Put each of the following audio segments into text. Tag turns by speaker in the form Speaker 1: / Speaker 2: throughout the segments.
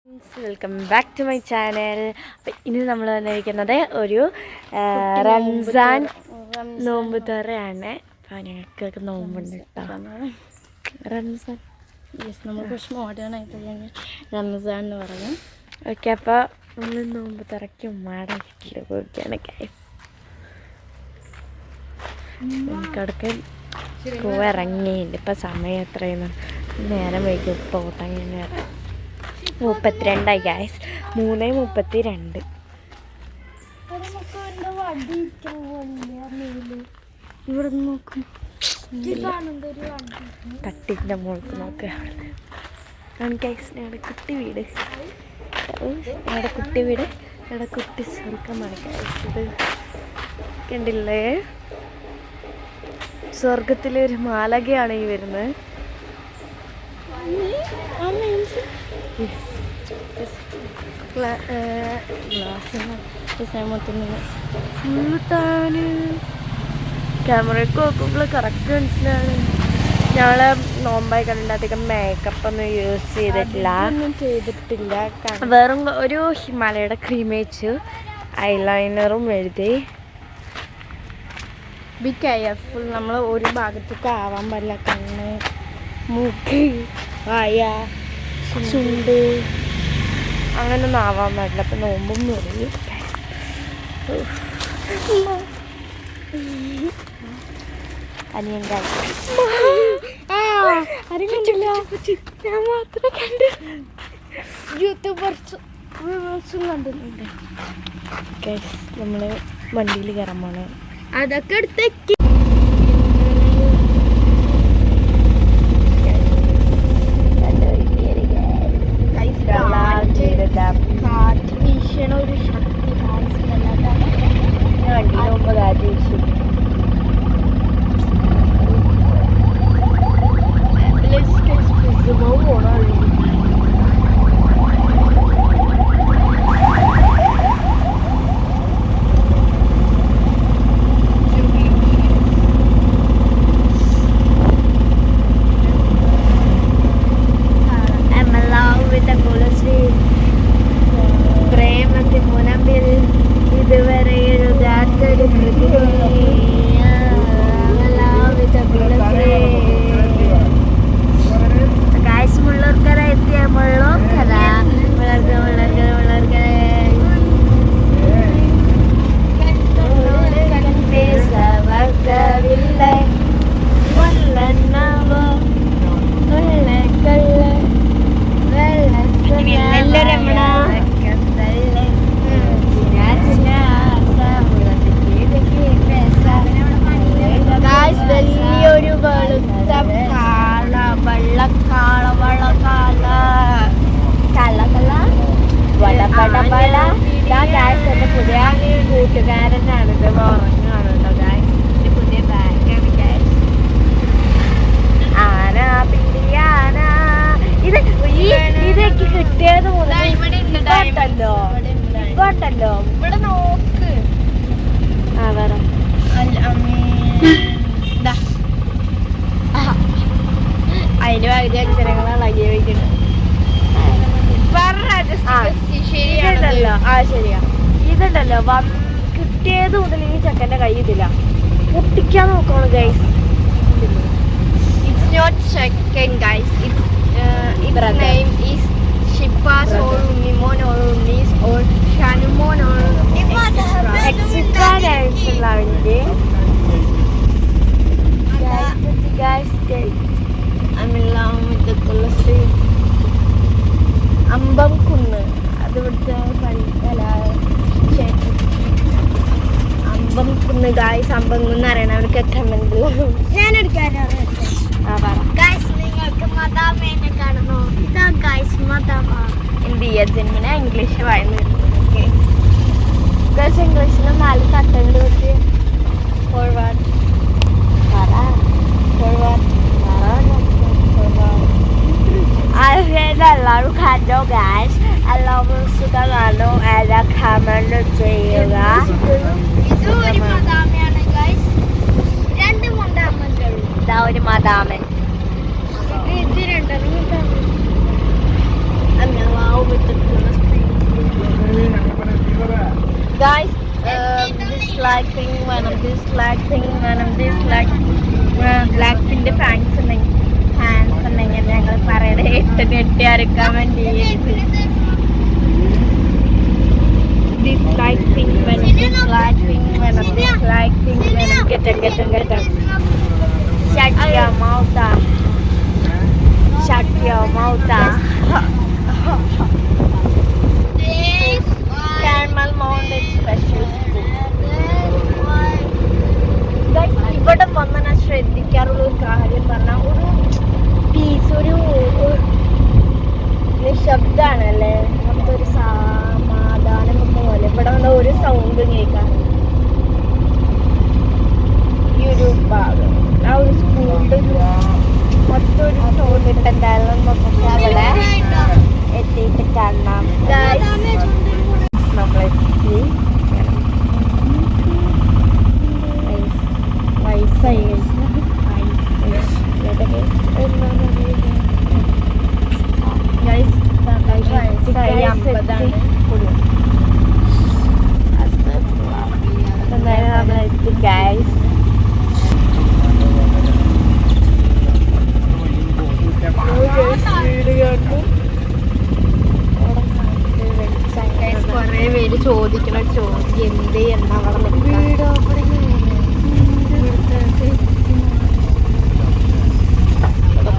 Speaker 1: Welcome back to my channel. അപ്പം ഇന്ന് നമ്മൾ വന്നിരിക്കുന്നത് ഒരു റംസാൻ നോമ്പ് തുറയാണ്. അപ്പം ഞങ്ങൾക്കൊക്കെ നോമ്പുണ്ട് കേട്ടോ. റംസാൻ
Speaker 2: നമ്മൾ കുറച്ച് മോഡേൺ ആയിട്ട് റംസാൻ എന്ന് പറയും.
Speaker 1: ഓക്കെ, അപ്പോൾ നമ്മൾ നോമ്പ് തുറയ്ക്ക് ഉമ്മയുടെ വീട്ടിൽ പോവുകയാണ് ഗൈസ്. നമുക്കടക്ക് പോയിറങ്ങിയില്ല. ഇപ്പം സമയം എത്രയെന്ന് നേരം വൈകി പോട്ടങ്ങനെ 32 ഗൈസ്. 3:32.
Speaker 2: ഇവിടെ നോക്കും,
Speaker 1: തട്ടിൻ്റെ മുകൾക്ക് നോക്കുക ഗൈസ്. ഞങ്ങളുടെ കുട്ടി വീട്, ഞങ്ങളുടെ കുട്ടി വീട്, ഞങ്ങളുടെ കുട്ടി സ്വർഗമാണ് ഗൈസ്. ഇത് കണ്ടില്ലേ, സ്വർഗത്തിലൊരു മാലകയാണ് ഈ വരുന്നത്. ക്യാമറയ്ക്ക് നോക്കുമ്പോൾ കറക്റ്റ് മനസ്സിലാണ്. ഞങ്ങള് നോമ്പായി കണ്ടിട്ട് അധികം മേക്കപ്പ് ഒന്നും യൂസ് ചെയ്തിട്ടില്ല. വെറും ഒരു ഹിമാലയയുടെ ക്രീം വെച്ചു ഐലൈനറും എഴുതി.
Speaker 2: Be careful. നമ്മൾ ഒരു ഭാഗത്തേക്ക് ആവാൻ പാടില്ല. കണ്ണ്, മൂക്ക്, വായ, ചുണ്ട്
Speaker 1: അങ്ങനൊന്നും ആവാൻ പാടില്ല. അപ്പം നോമ്പും മുറിയും. അനിയൻ ഞാൻ മാത്രമേ കണ്ടു.
Speaker 2: യൂട്യൂബേഴ്സും കണ്ടിട്ടുണ്ട്.
Speaker 1: നമ്മൾ വണ്ടിയിൽ കയറാൻ പോണേ.
Speaker 2: അതൊക്കെ എടുത്തേക്ക് കാറ്റ് വീശണ ഒരു ശക്തി
Speaker 1: വണ്ടിയിൽ പോകുമ്പോൾ കാറ്റ് വീശി. എൻ്റെ പുതിയ കൂട്ടുകാരനാണിത്. ഉറങ്ങാണ് കേട്ടോ ഗായ്സ്. എൻ്റെ പുതിയ ബാഗാണ് ഗായ്സ്. ആന പിടിയാന. ഇതൊക്കെ കിട്ടിയത് മുതൽ ഇപ്പോട്ടല്ലോ
Speaker 2: ഇവിടെ നോക്ക്.
Speaker 1: ആ പറ.
Speaker 2: അതിന് പകുതി അക്ഷരങ്ങളാണ് ഇളകി വയ്ക്കുന്നത്.
Speaker 1: ഇതുണ്ടല്ലോ, ശരിയാ. ഇതുണ്ടല്ലോ കിട്ടിയത് മുതൽ ഈ ചെക്കൻ്റെ കൈ ഇതില്ല. പൊട്ടിക്കാൻ നോക്കണം guys.
Speaker 2: It's not second guys. Its name is Shipas or Mimon or Unis or Shanumon or
Speaker 1: extra names ഉണ്ടാവില്ലേ guys.
Speaker 2: I'm in love with the color.
Speaker 1: അമ്പം കുന്ന്, അത് ഇവിടുത്തെ
Speaker 2: അമ്പം കുന്ന് ഗായ്സ്. അമ്പം കുന്ന് അറിയണവർക്ക് കമന്റ് ഞാൻ എടുക്കാനാണ്. നിങ്ങൾക്ക് മദാമേനെ കാണുന്നു. ഇതാ ഗായ്സ് മദാമ.
Speaker 1: ഇന്ത്യ ജന്മന ഇംഗ്ലീഷ് വായന ഇംഗ്ലീഷിൽ 4 തട്ടുണ്ട് വെച്ച് ഫോർവേഡ് എല്ലാവരും കണ്ടോ ഗായ്സ്. എല്ലാവരും സുഖം കാണോ. എല്ലാ കമന്റ് ചെയ്യുക.
Speaker 2: ഇത് ഒരു മദാമയാണ് ഗായ്സ്. 2 മദാമകൾ.
Speaker 1: ഇതാ ഒരു മദാമൻ.
Speaker 2: ഇത് 2 മദാമ. വിട്ടിട്ടുള്ള സ്ക്രീൻ. Guys, dislike thing വേണം, dislike thing വേണം, dislike ബ്ലാക്കിന്റെ ഫാൻസ് ഉണ്ടെങ്കിൽ ഞങ്ങൾ പറയണേ 8 കെട്ടിയാറ് കമന്റ് ചെയ്യരുത്. dislike thing വേണം, dislike thing വേണം, dislike thing വേണം. Get shut your mouth. Shut your mouth. Caramel Mountain Special School. ഇവിടെ വന്ന് ഞാൻ ശ്രദ്ധിക്കാറുള്ള ഒരു കാര്യം പറഞ്ഞാൽ ഒരു പീസ് ഒരു നിശബ്ദാണല്ലേ, നമുക്കൊരു സമാധാനം പോലെ. ഇവിടെ വന്ന ഒരു സൗണ്ട് കേൾക്കാം. ഈ ഒരു ഭാഗം ആ ഒരു സ്കൂളിൽ മൊത്തം ഒരു സൗണ്ട് ഉണ്ട്. എന്തായാലും നമുക്ക് അവിടെ എത്തിയിട്ട് കാണാം. നമ്മളെത്തി വയസ്സായി നമ്മളെത്തി ഗൈസ്. കൊറേ പേര് ചോദിക്കണ ചോദ്യം എന്ത് എന്നാ അവിടെ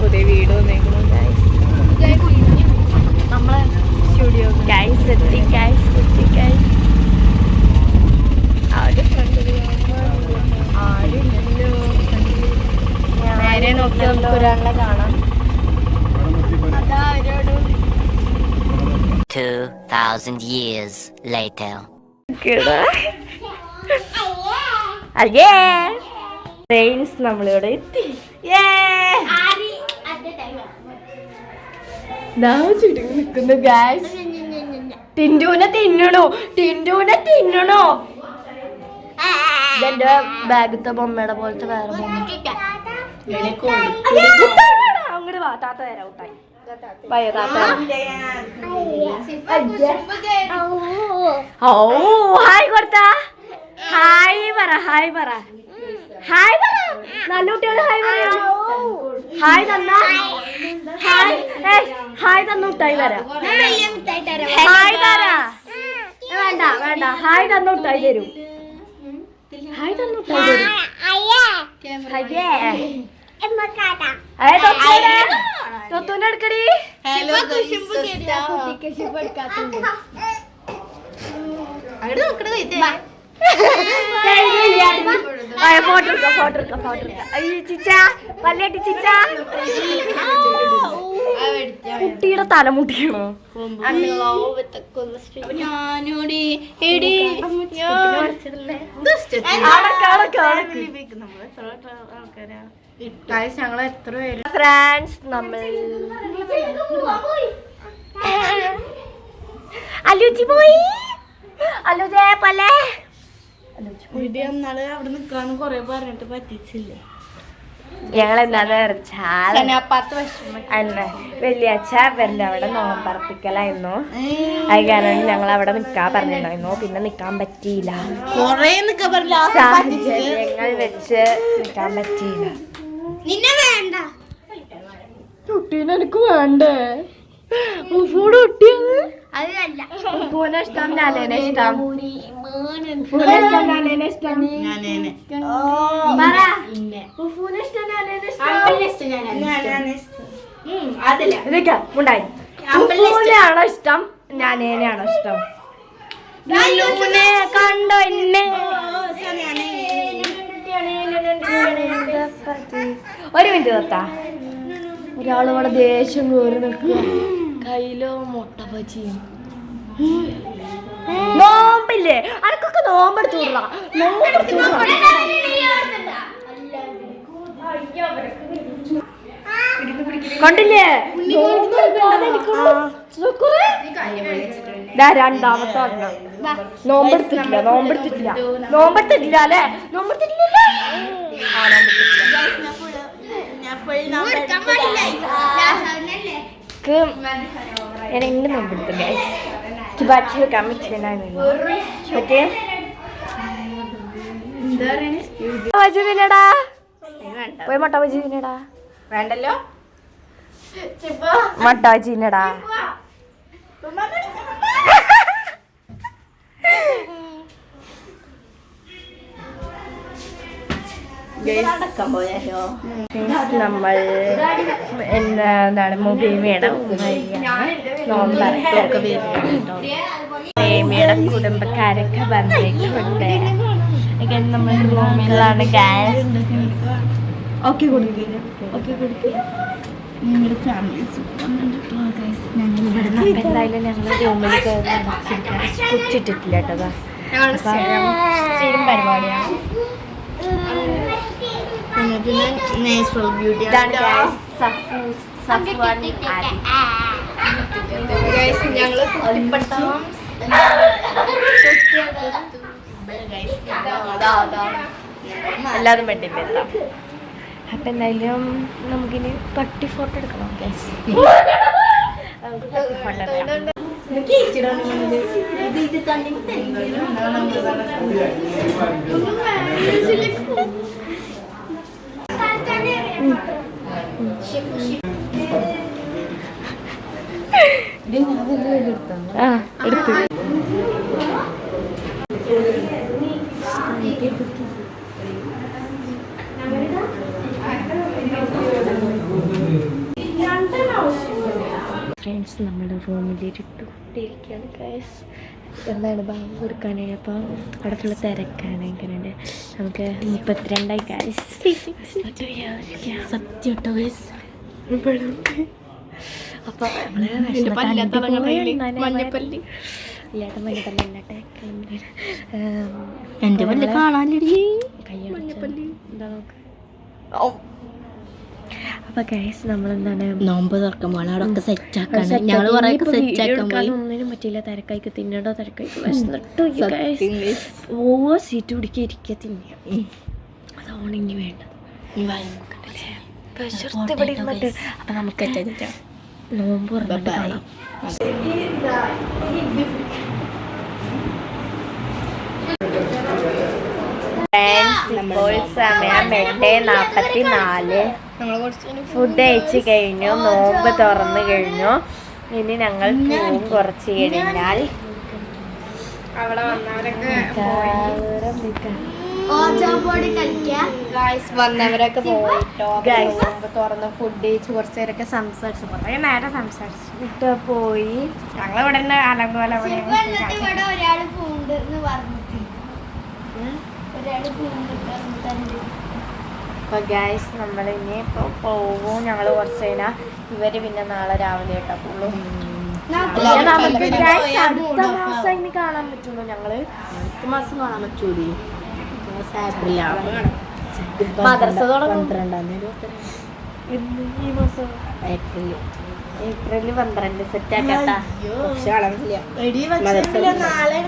Speaker 2: പുതിയ വീട് വന്നേക്കണു നമ്മളെ സ്റ്റുഡിയോ. ഗൈസ് എത്തി, ഗൈസ് എത്തി, ഗൈസ്. ആരും ആരുമില്ലല്ലോ. നേരെ നോക്കി നമുക്ക് ഒരാളെ കാണാം.
Speaker 3: 2,000 years later.
Speaker 1: ട്രെയിൻസ് നമ്മളിവിടെ എത്തി. ചുരുങ്ങി നിൽക്കുന്നു ഗൈസ്. ടിൻഡുവിനെ തിന്നണോ, ടിൻഡുവിനെ തിന്നണോ. ഇതെന്റെ ബാഗത്തെ ബൊമ്മയുടെ പോലത്തെ വേറെ ബൊമ്മ. അങ്ങോട്ട് വാ, താത്ത തരാം ഊട്ടായി. ഹായ് കൊടുത്ത, ഹായ് പറ, ഹായ് പറ, ഹായ് പറ. നല്ല കുട്ടികൾ ഹായ് പറയാ. ഹായ് തന്ന, ഹായ് തന്ന മുട്ടായി തരാം. ഹായ് തരാ. വേണ്ട വേണ്ട, ഹായ് തന്ന മുട്ടായി തരും. ഹായ് തന്ന മുട്ടായി തരും. തൊത്തൂനെടുക്കടി. ഫോട്ടോ എടുക്കാം, ഫോട്ടോ എടുക്കാം, ഫോട്ടോ എടുക്കാം. ചിച്ച പല്ലേട്ടി ചിച്ച. കുട്ടിയുടെ തലമുട്ടിയാണോ?
Speaker 2: ഞങ്ങൾ എത്ര പേര്
Speaker 1: ഫ്രാൻസ് നമ്മൾ അലുജി പോയി. അലുജേ പോലെ
Speaker 2: അവിടെ നിൽക്കാന്ന് കൊറേ പറഞ്ഞിട്ട് പറ്റിച്ചില്ല.
Speaker 1: ഞങ്ങൾ എന്താന്ന് വെച്ചാൽ വെള്ളിയാഴ്ച വരില്ല അവിടെ നോമ്പറപ്പിക്കലായിരുന്നു. അത് കാരണം ഞങ്ങൾ അവിടെ നിക്കാൻ പറഞ്ഞിട്ടുണ്ടായിരുന്നു. പിന്നെ നിക്കാൻ പറ്റിയില്ല, സാഹചര്യങ്ങൾ വെച്ച് നിക്കാൻ പറ്റിയില്ല. കുട്ടീനെ എനിക്ക് വേണ്ടേ? ഉപ്പൂടെ കുട്ടിയത് ഉപ്പൂനെ ഇഷ്ടം, ഞാനേനെ ഇഷ്ടം. ഉപ്പൂനെ ഇഷ്ടം, ഞാനേനെ ഇഷ്ടം. ഉപ്പൂനെ ഇഷ്ടം, ഞാനേനെ ഇഷ്ടം. ഇതൊക്കെ ഉണ്ടായി. ഉപ്പൂനെയാണോ ഇഷ്ടം, ഞാനേനെയാണോ ഇഷ്ടം? കണ്ടോ എന്നെ? ഒരു മിനിറ്റ് നിർത്താ. ഒരാളിവിടെ ദേഷ്യം കയറി നിൽക്കുക. കയ്യിലോ മുട്ട ബജിയും. നോമ്പില്ലേ അനക്കൊക്കെ നോമ്പെടുത്തു വിട. കണ്ടില്ലേ രണ്ടാമത്തെ നോമ്പെടുത്തിട്ടില്ല, നോമ്പെടുത്തിട്ടില്ല, നോമ്പെടുത്തിട്ടില്ല അല്ലേ? നോമ്പെടുത്തിട്ടില്ല. എനിക്ക് ഞാൻ എങ്ങനെ നോമ്പെടുത്തു ഗൈസ് ബാക്കി വെക്കാൻ പറ്റില്ലായിരുന്നു മറ്റേ ബജി തിന്നടാ പോയി മുട്ട ബജി തിന്നടാ
Speaker 2: വേണ്ടല്ലോ
Speaker 1: മുട്ട ബജി തിന്നടാ നമ്മൾ എന്താണ് മുബീമയുടെ മുബീമയുടെ കുടുംബക്കാരൊക്കെ വന്നിട്ടുണ്ട് നമ്മൾ റൂമിലാണ് ഗ്യാസ് ഓക്കെ കൊടുക്കുക നിങ്ങളുടെ ഫാമിലീസ് എന്തായാലും ഞങ്ങൾ റൂമിൽ കുച്ചിട്ടിട്ടില്ല കേട്ടോ സ്ഥിരം പരിപാടിയാണ് എല്ലാതും വേണ്ടില്ല അപ്പൊ എന്തായാലും നമുക്കിനി പട്ടി ഫോട്ടോ എടുക്കണം എടുത്തു ഫ്രണ്ട്സ് നമ്മുടെ റൂമിലിരിട്ടുകൊണ്ടിരിക്കുകയാണ് ഗൈസ് എന്താണ് ബാങ്ക് കൊടുക്കാനായി അപ്പം അവിടെ ഫുള്ള് തിരക്കാണ് എങ്ങനെയുണ്ട് നമുക്ക് 32 ഗൈസ് സത്യം കേട്ടോ ഗൈസ് അപ്പം മഞ്ഞപ്പല്ലി ഇല്ലാട്ടെ മഞ്ഞപ്പല്ലി ഇല്ലാട്ടെ എൻ്റെ പല്ല് കാണാനിടി മഞ്ഞപ്പല്ലി എന്താ നോക്ക് അപ്പൊ ഗൈസ് നമ്മളെന്താണ്
Speaker 2: നോമ്പ് തുറക്കുമ്പോൾ അവിടെ സെറ്റ് ആക്കാൻ ഞങ്ങൾ സെറ്റ് ആക്കാൻ
Speaker 1: ഒന്നിനും പറ്റില്ല തിരക്കായിക്ക് തിന്നടോ തിരക്കായിക്ക് ഓവർ സീറ്റ് പിടിക്കുക ഇരിക്കുക തിന്നുക അതാണ് ഇനി വേണ്ടത് അപ്പൊ നമുക്ക് നോമ്പ് തുറന്നിട്ട് കാണാം ഇപ്പോൾ സമയം 8:44 ഫുഡ് കഴിച്ച് കഴിഞ്ഞു നോമ്പ് തുറന്നു കഴിഞ്ഞു ഇനി ഞങ്ങൾ പോകും കുറച്ച് കഴിഞ്ഞാൽ
Speaker 2: അവിടെ വന്നവരൊക്കെ
Speaker 1: വന്നവരൊക്കെ പോയിട്ടോ തുറന്ന് ഫുഡ് കഴിച്ച് കുറച്ച് നേരമൊക്കെ സംസാരിച്ചു കുറേ നേരം സംസാരിച്ചിട്ട് പോയി ഞങ്ങളിവിടെ നിന്ന് അലങ്കോല അപ്പൊ ഗൈസ് നമ്മളിനി ഇപ്പോൾ പോവും ഞങ്ങൾ കുറച്ച് കഴിഞ്ഞാൽ ഇവര് പിന്നെ നാളെ രാവിലെ കേട്ടോ ഫുള്ളും അടുത്ത മാസം ഇനി കാണാൻ പറ്റുള്ളൂ ഞങ്ങള്
Speaker 2: അടുത്ത മാസം കാണാൻ പറ്റൂടി
Speaker 1: മദ്രസ തുടങ്ങും
Speaker 2: 12
Speaker 1: ഈ മാസം
Speaker 2: ഏപ്രിൽ
Speaker 1: ഏപ്രിൽ 12 സെറ്റ് ആക്കട്ടാ
Speaker 2: പക്ഷെ അളവില്ല
Speaker 1: നാളെ